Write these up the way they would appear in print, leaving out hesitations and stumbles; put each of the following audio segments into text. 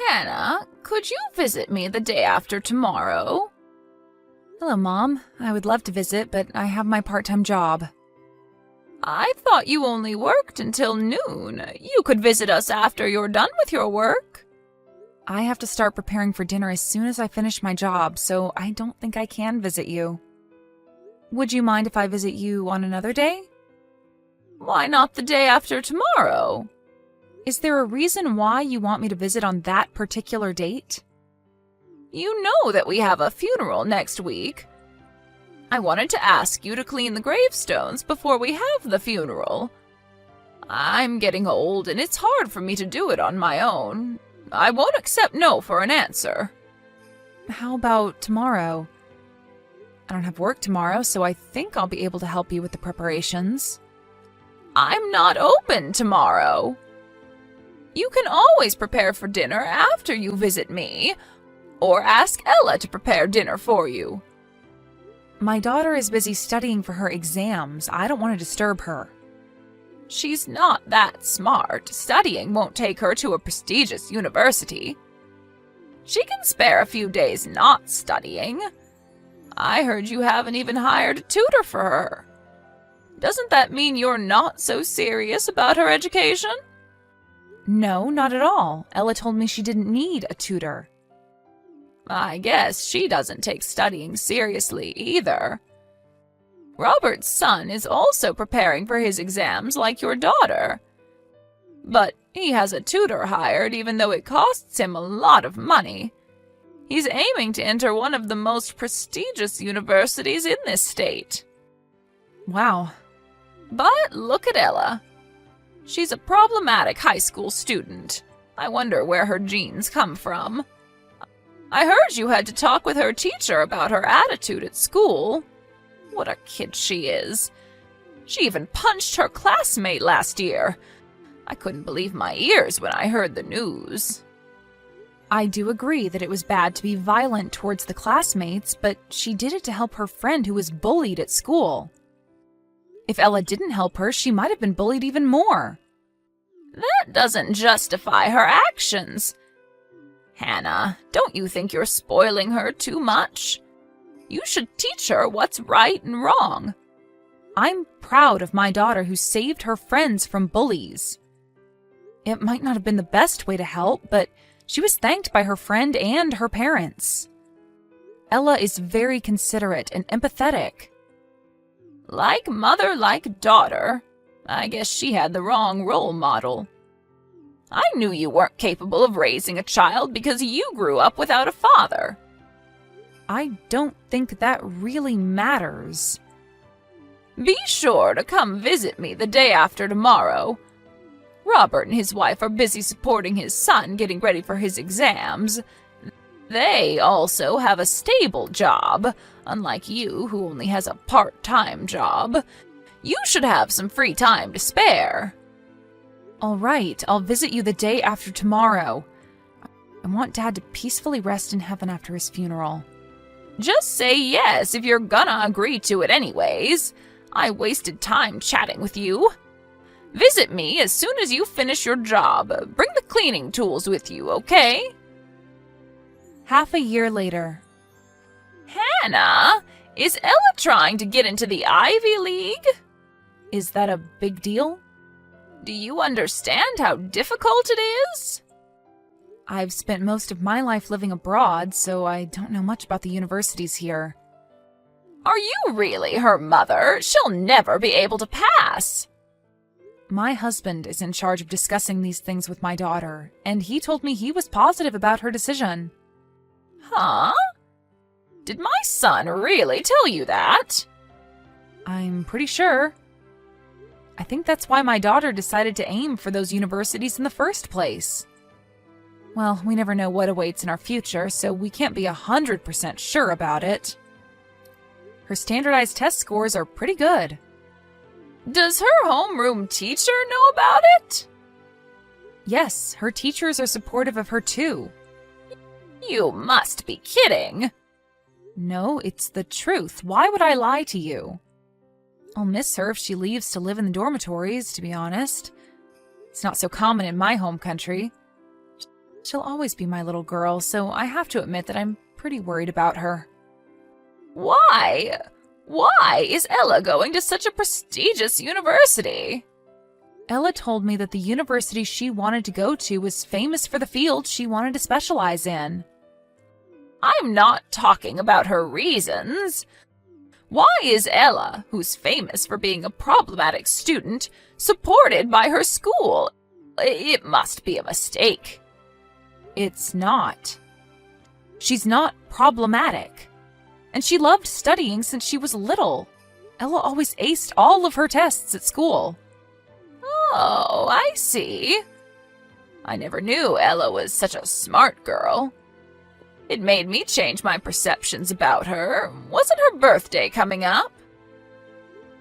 Hannah, could you visit me the day after tomorrow? Hello, Mom. I would love to visit, but I have my part-time job. I thought you only worked until noon. You could visit us after you're done with your work. I have to start preparing for dinner as soon as I finish my job, so I don't think I can visit you. Would you mind if I visit you on another day? Why not the day after tomorrow? Is there a reason why you want me to visit on that particular date? You know that we have a funeral next week. I wanted to ask you to clean the gravestones before we have the funeral. I'm getting old and it's hard for me to do it on my own. I won't accept no for an answer. How about tomorrow? I don't have work tomorrow, so I think I'll be able to help you with the preparations. I'm not open tomorrow. You can always prepare for dinner after you visit me, or ask Ella to prepare dinner for you. My daughter is busy studying for her exams. I don't want to disturb her. She's not that smart. Studying won't take her to a prestigious university. She can spare a few days not studying. I heard you haven't even hired a tutor for her. Doesn't that mean you're not so serious about her education? No, not at all. Ella told me she didn't need a tutor. I guess she doesn't take studying seriously either. Robert's son is also preparing for his exams like your daughter. But he has a tutor hired even though it costs him a lot of money. He's aiming to enter one of the most prestigious universities in this state. Wow. But look at Ella. She's a problematic high school student. I wonder where her genes come from. I heard you had to talk with her teacher about her attitude at school. What a kid she is. She even punched her classmate last year. I couldn't believe my ears when I heard the news. I do agree that it was bad to be violent towards the classmates, but she did it to help her friend who was bullied at school. If Ella didn't help her, she might have been bullied even more. That doesn't justify her actions. Hannah, don't you think you're spoiling her too much? You should teach her what's right and wrong. I'm proud of my daughter who saved her friends from bullies. It might not have been the best way to help, but she was thanked by her friend and her parents. Ella is very considerate and empathetic. Like mother, like daughter. I guess she had the wrong role model. I knew you weren't capable of raising a child because you grew up without a father. I don't think that really matters. Be sure to come visit me the day after tomorrow. Robert and his wife are busy supporting his son getting ready for his exams. They also have a stable job, unlike you who only has a part-time job. You should have some free time to spare. All right, I'll visit you the day after tomorrow. I want Dad to peacefully rest in heaven after his funeral. Just say yes if you're gonna agree to it anyways. I wasted time chatting with you. Visit me as soon as you finish your job. Bring the cleaning tools with you, okay? Half a year later. Hannah, is Ella trying to get into the Ivy League? Is that a big deal? Do you understand how difficult it is? I've spent most of my life living abroad, so I don't know much about the universities here. Are you really her mother? She'll never be able to pass. My husband is in charge of discussing these things with my daughter, and he told me he was positive about her decision. Huh? Did my son really tell you that? I'm pretty sure. I think that's why my daughter decided to aim for those universities in the first place. Well, we never know what awaits in our future, so we can't be 100% sure about it. Her standardized test scores are pretty good. Does her homeroom teacher know about it? Yes, her teachers are supportive of her too. You must be kidding. No, it's the truth. Why would I lie to you? I'll miss her if she leaves to live in the dormitories, to be honest. It's not so common in my home country. She'll always be my little girl, so I have to admit that I'm pretty worried about her. Why? Why is Ella going to such a prestigious university? Ella told me that the university she wanted to go to was famous for the field she wanted to specialize in. I'm not talking about her reasons. Why is Ella, who's famous for being a problematic student, supported by her school? It must be a mistake. It's not. She's not problematic. And she loved studying since she was little. Ella always aced all of her tests at school. Oh, I see. I never knew Ella was such a smart girl. It made me change my perceptions about her. Wasn't her birthday coming up?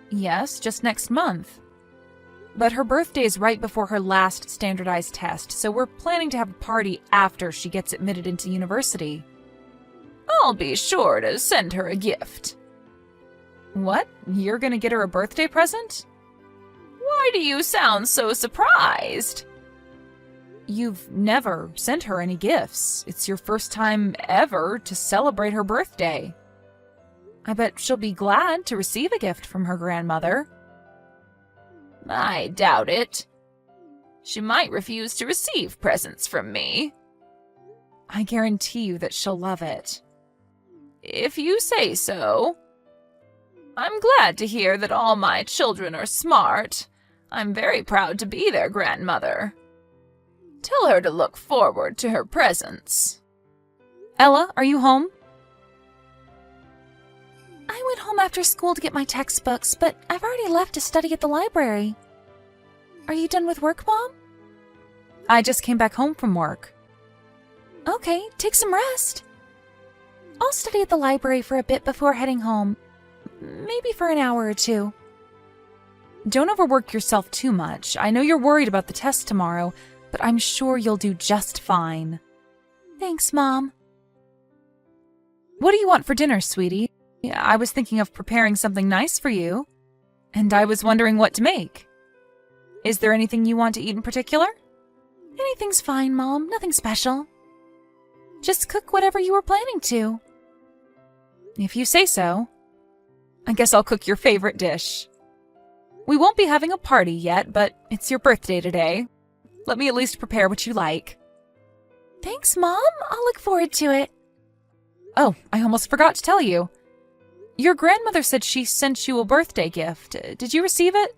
Yes, just next month. But her birthday is right before her last standardized test, so we're planning to have a party after she gets admitted into university. I'll be sure to send her a gift. What? You're gonna get her a birthday present? Why do you sound so surprised? You've never sent her any gifts. It's your first time ever to celebrate her birthday. I bet she'll be glad to receive a gift from her grandmother. I doubt it. She might refuse to receive presents from me. I guarantee you that she'll love it. If you say so. I'm glad to hear that all my children are smart. I'm very proud to be their grandmother. Tell her to look forward to her presents. Ella, are you home? I went home after school to get my textbooks, but I've already left to study at the library. Are you done with work, Mom? I just came back home from work. Okay, take some rest. I'll study at the library for a bit before heading home. Maybe for an hour or two. Don't overwork yourself too much. I know you're worried about the test tomorrow, but I'm sure you'll do just fine. Thanks, Mom. What do you want for dinner, sweetie? I was thinking of preparing something nice for you, and I was wondering what to make. Is there anything you want to eat in particular? Anything's fine, Mom. Nothing special. Just cook whatever you were planning to. If you say so. I guess I'll cook your favorite dish. We won't be having a party yet, but it's your birthday today. Let me at least prepare what you like. Thanks, Mom. I'll look forward to it. Oh, I almost forgot to tell you. Your grandmother said she sent you a birthday gift. Did you receive it?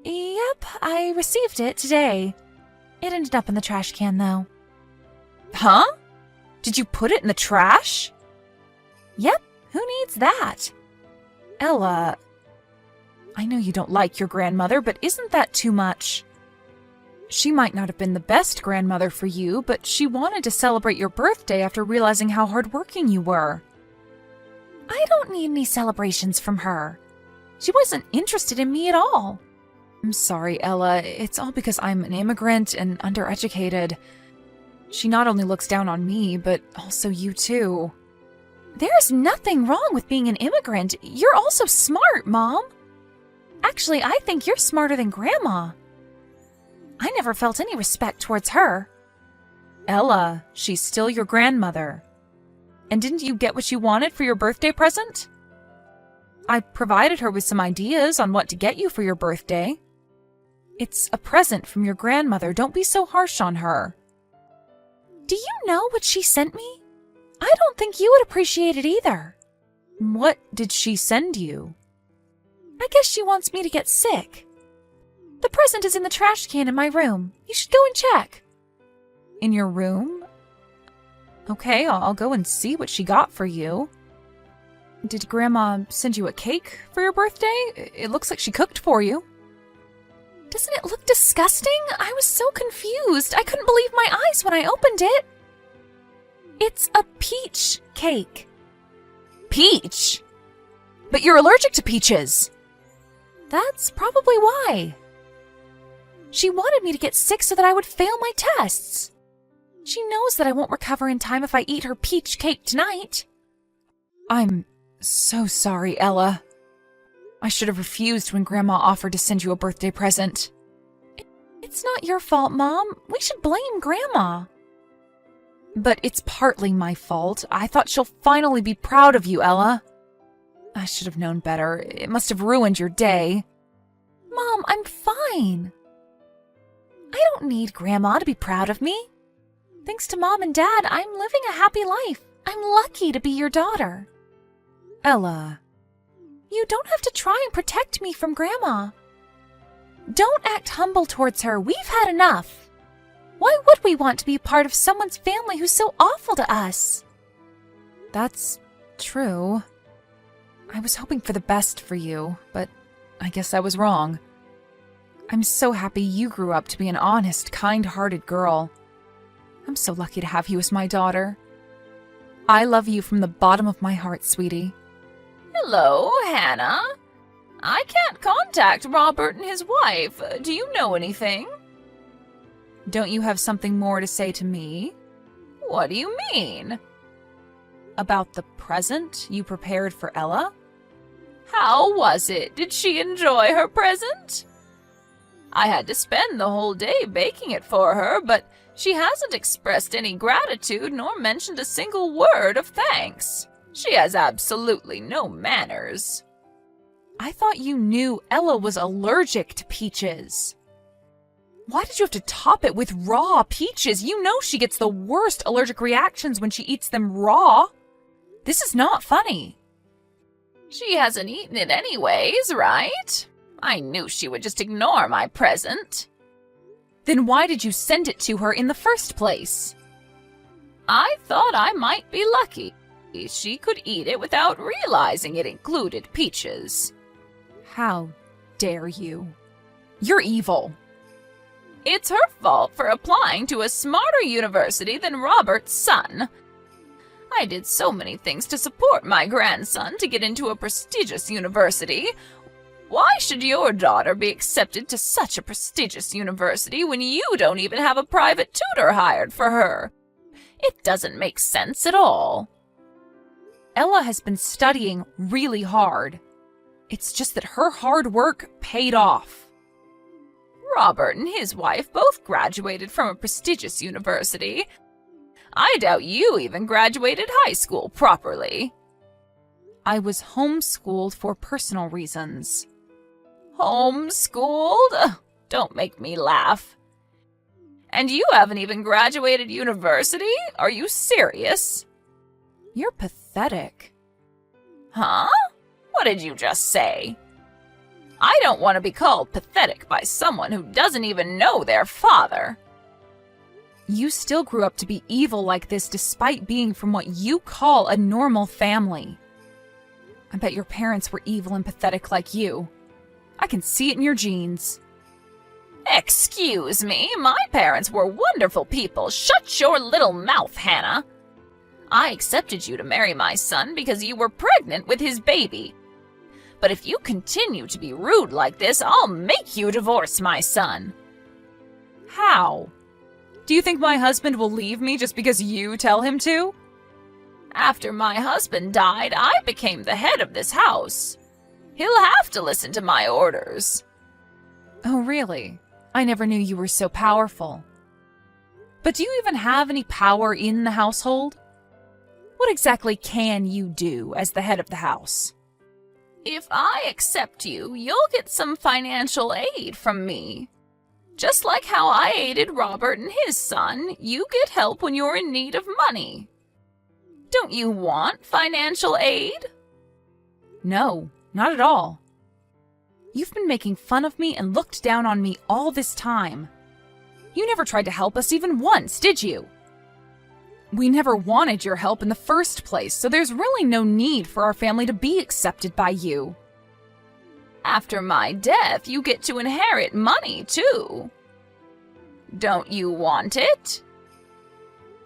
Yep, I received it today. It ended up in the trash can, though. Huh? Did you put it in the trash? Yep, who needs that? Ella, I know you don't like your grandmother, but isn't that too much? She might not have been the best grandmother for you, but she wanted to celebrate your birthday after realizing how hardworking you were. I don't need any celebrations from her. She wasn't interested in me at all. I'm sorry, Ella. It's all because I'm an immigrant and undereducated. She not only looks down on me, but also you too. There's nothing wrong with being an immigrant. You're also smart, Mom. Actually, I think you're smarter than Grandma. I never felt any respect towards her. Ella, she's still your grandmother. And didn't you get what you wanted for your birthday present? I provided her with some ideas on what to get you for your birthday. It's a present from your grandmother. Don't be so harsh on her. Do you know what she sent me? I don't think you would appreciate it either. What did she send you? I guess she wants me to get sick. The present is in the trash can in my room. You should go and check. In your room? Okay, I'll go and see what she got for you. Did Grandma send you a cake for your birthday? It looks like she cooked for you. Doesn't it look disgusting? I was so confused. I couldn't believe my eyes when I opened it. It's a peach cake. Peach? But you're allergic to peaches. That's probably why. She wanted me to get sick so that I would fail my tests. She knows that I won't recover in time if I eat her peach cake tonight. I'm so sorry, Ella. I should have refused when Grandma offered to send you a birthday present. It's not your fault, Mom. We should blame Grandma. But it's partly my fault. I thought she'll finally be proud of you, Ella. I should have known better. It must have ruined your day. Mom, I'm fine. I don't need Grandma to be proud of me. Thanks to Mom and Dad, I'm living a happy life. I'm lucky to be your daughter. Ella. You don't have to try and protect me from Grandma. Don't act humble towards her. We've had enough. Why would we want to be part of someone's family who's so awful to us? That's true. I was hoping for the best for you, but I guess I was wrong. I'm so happy you grew up to be an honest, kind-hearted girl. I'm so lucky to have you as my daughter. I love you from the bottom of my heart, sweetie. Hello, Hannah. I can't contact Robert and his wife. Do you know anything? Don't you have something more to say to me? What do you mean? About the present you prepared for Ella? How was it? Did she enjoy her present? I had to spend the whole day baking it for her, but she hasn't expressed any gratitude nor mentioned a single word of thanks. She has absolutely no manners. I thought you knew Ella was allergic to peaches. Why did you have to top it with raw peaches? You know she gets the worst allergic reactions when she eats them raw. This is not funny. She hasn't eaten it anyways, right? I knew she would just ignore my present. Then why did you send it to her in the first place? I thought I might be lucky. She could eat it without realizing it included peaches. How dare you? You're evil. It's her fault for applying to a smarter university than Robert's son. I did so many things to support my grandson to get into a prestigious university. Why should your daughter be accepted to such a prestigious university when you don't even have a private tutor hired for her? It doesn't make sense at all. Ella has been studying really hard. It's just that her hard work paid off. Robert and his wife both graduated from a prestigious university. I doubt you even graduated high school properly. I was homeschooled for personal reasons. Homeschooled? Ugh, don't make me laugh. And you haven't even graduated university? Are you serious? You're pathetic. Huh? What did you just say? I don't want to be called pathetic by someone who doesn't even know their father. You still grew up to be evil like this despite being from what you call a normal family. I bet your parents were evil and pathetic like you. I can see it in your genes. Excuse me, my parents were wonderful people. Shut your little mouth, Hannah. I accepted you to marry my son because you were pregnant with his baby. But if you continue to be rude like this, I'll make you divorce my son. How? Do you think my husband will leave me just because you tell him to? After my husband died, I became the head of this house. He'll have to listen to my orders. Oh, really? I never knew you were so powerful. But do you even have any power in the household? What exactly can you do as the head of the house? If I accept you, you'll get some financial aid from me. Just like how I aided Robert and his son, you get help when you're in need of money. Don't you want financial aid? No, not at all. You've been making fun of me and looked down on me all this time. You never tried to help us even once, did you? We never wanted your help in the first place, so there's really no need for our family to be accepted by you. After my death, you get to inherit money, too. Don't you want it?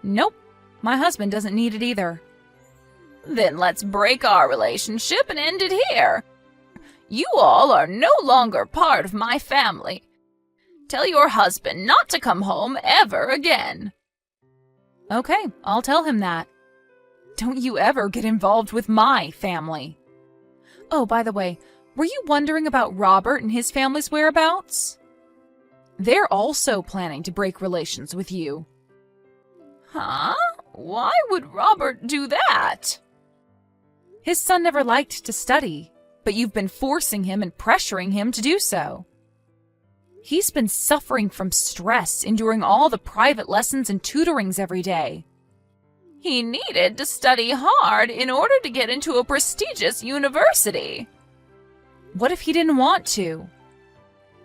Nope, my husband doesn't need it either. Then let's break our relationship and end it here. You all are no longer part of my family. Tell your husband not to come home ever again. Okay, I'll tell him that. Don't you ever get involved with my family. Oh, by the way, were you wondering about Robert and his family's whereabouts? They're also planning to break relations with you. Huh? Why would Robert do that? His son never liked to study, but you've been forcing him and pressuring him to do so. He's been suffering from stress, enduring all the private lessons and tutorings every day. He needed to study hard in order to get into a prestigious university. What if he didn't want to?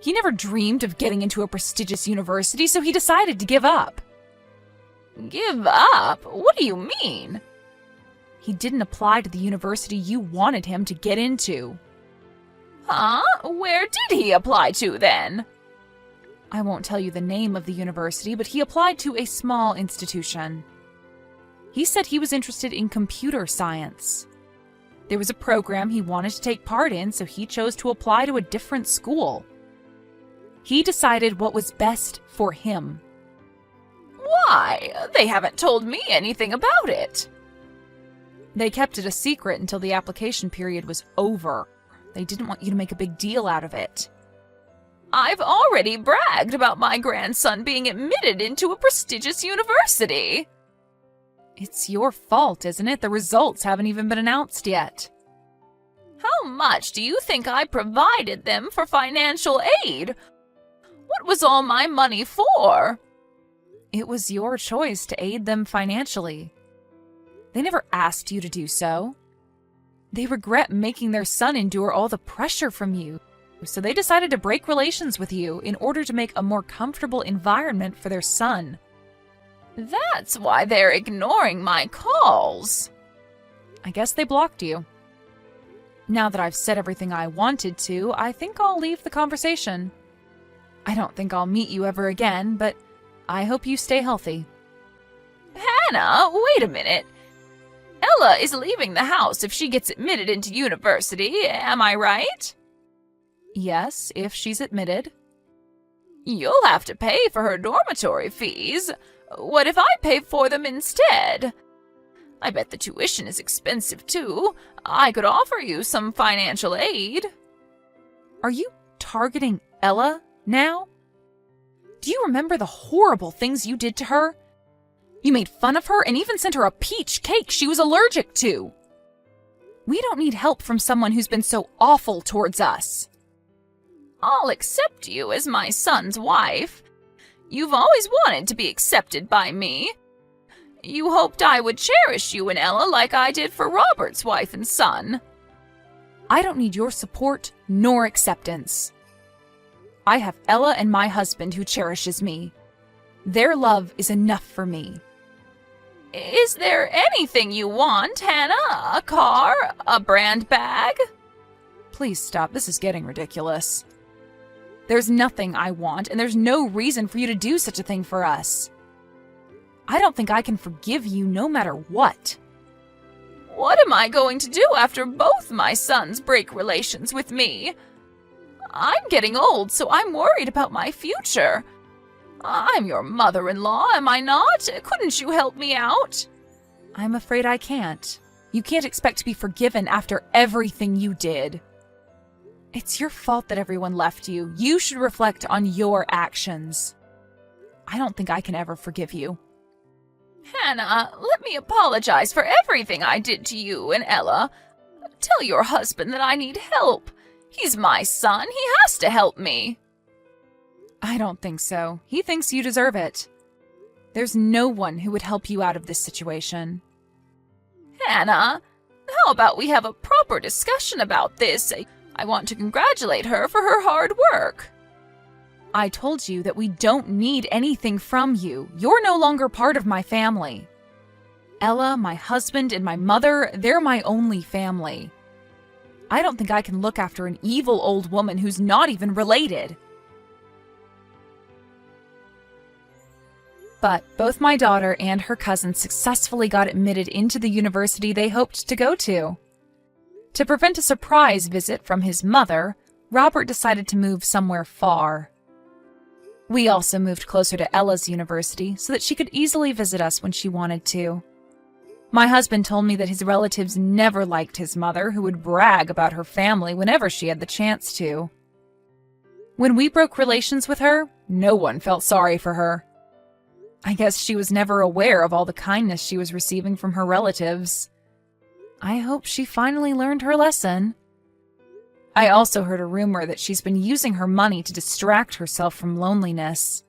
He never dreamed of getting into a prestigious university, so he decided to give up. Give up? What do you mean? He didn't apply to the university you wanted him to get into. Huh? Where did he apply to then? I won't tell you the name of the university, but he applied to a small institution. He said he was interested in computer science. There was a program he wanted to take part in, so he chose to apply to a different school. He decided what was best for him. Why? They haven't told me anything about it. They kept it a secret until the application period was over. They didn't want you to make a big deal out of it. I've already bragged about my grandson being admitted into a prestigious university. It's your fault, isn't it? The results haven't even been announced yet. How much do you think I provided them for financial aid? What was all my money for? It was your choice to aid them financially. They never asked you to do so. They regret making their son endure all the pressure from you, so they decided to break relations with you in order to make a more comfortable environment for their son. That's why they're ignoring my calls. I guess they blocked you. Now that I've said everything I wanted to, I think I'll leave the conversation. I don't think I'll meet you ever again, but I hope you stay healthy. Hannah, wait a minute. Ella is leaving the house if she gets admitted into university, am I right? Yes, if she's admitted. You'll have to pay for her dormitory fees. What if I pay for them instead? I bet the tuition is expensive too. I could offer you some financial aid. Are you targeting Ella now? Do you remember the horrible things you did to her? You made fun of her and even sent her a peach cake she was allergic to. We don't need help from someone who's been so awful towards us. I'll accept you as my son's wife. You've always wanted to be accepted by me. You hoped I would cherish you and Ella like I did for Robert's wife and son. I don't need your support nor acceptance. I have Ella and my husband who cherishes me. Their love is enough for me. Is there anything you want, Hannah? A car? A brand bag? Please stop. This is getting ridiculous. There's nothing I want, and there's no reason for you to do such a thing for us. I don't think I can forgive you no matter what. What am I going to do after both my sons break relations with me? I'm getting old, so I'm worried about my future. I'm your mother-in-law, am I not? Couldn't you help me out? I'm afraid I can't. You can't expect to be forgiven after everything you did. It's your fault that everyone left you. You should reflect on your actions. I don't think I can ever forgive you. Hannah, let me apologize for everything I did to you and Ella. Tell your husband that I need help. He's my son. He has to help me. I don't think so. He thinks you deserve it. There's no one who would help you out of this situation. Hannah, how about we have a proper discussion about this? I want to congratulate her for her hard work. I told you that we don't need anything from you. You're no longer part of my family. Ella, my husband, and my mother, they're my only family. I don't think I can look after an evil old woman who's not even related. But both my daughter and her cousin successfully got admitted into the university they hoped to go to. To prevent a surprise visit from his mother, Robert decided to move somewhere far. We also moved closer to Ella's university so that she could easily visit us when she wanted to. My husband told me that his relatives never liked his mother, who would brag about her family whenever she had the chance to. When we broke relations with her, no one felt sorry for her. I guess she was never aware of all the kindness she was receiving from her relatives. I hope she finally learned her lesson. I also heard a rumor that she's been using her money to distract herself from loneliness,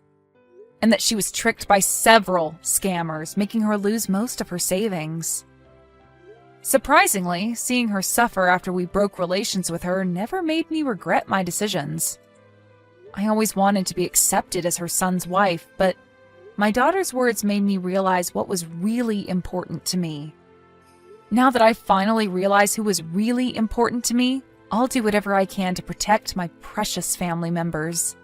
and that she was tricked by several scammers, making her lose most of her savings. Surprisingly, seeing her suffer after we broke relations with her never made me regret my decisions. I always wanted to be accepted as her son's wife, but my daughter's words made me realize what was really important to me. Now that I finally realize who was really important to me, I'll do whatever I can to protect my precious family members.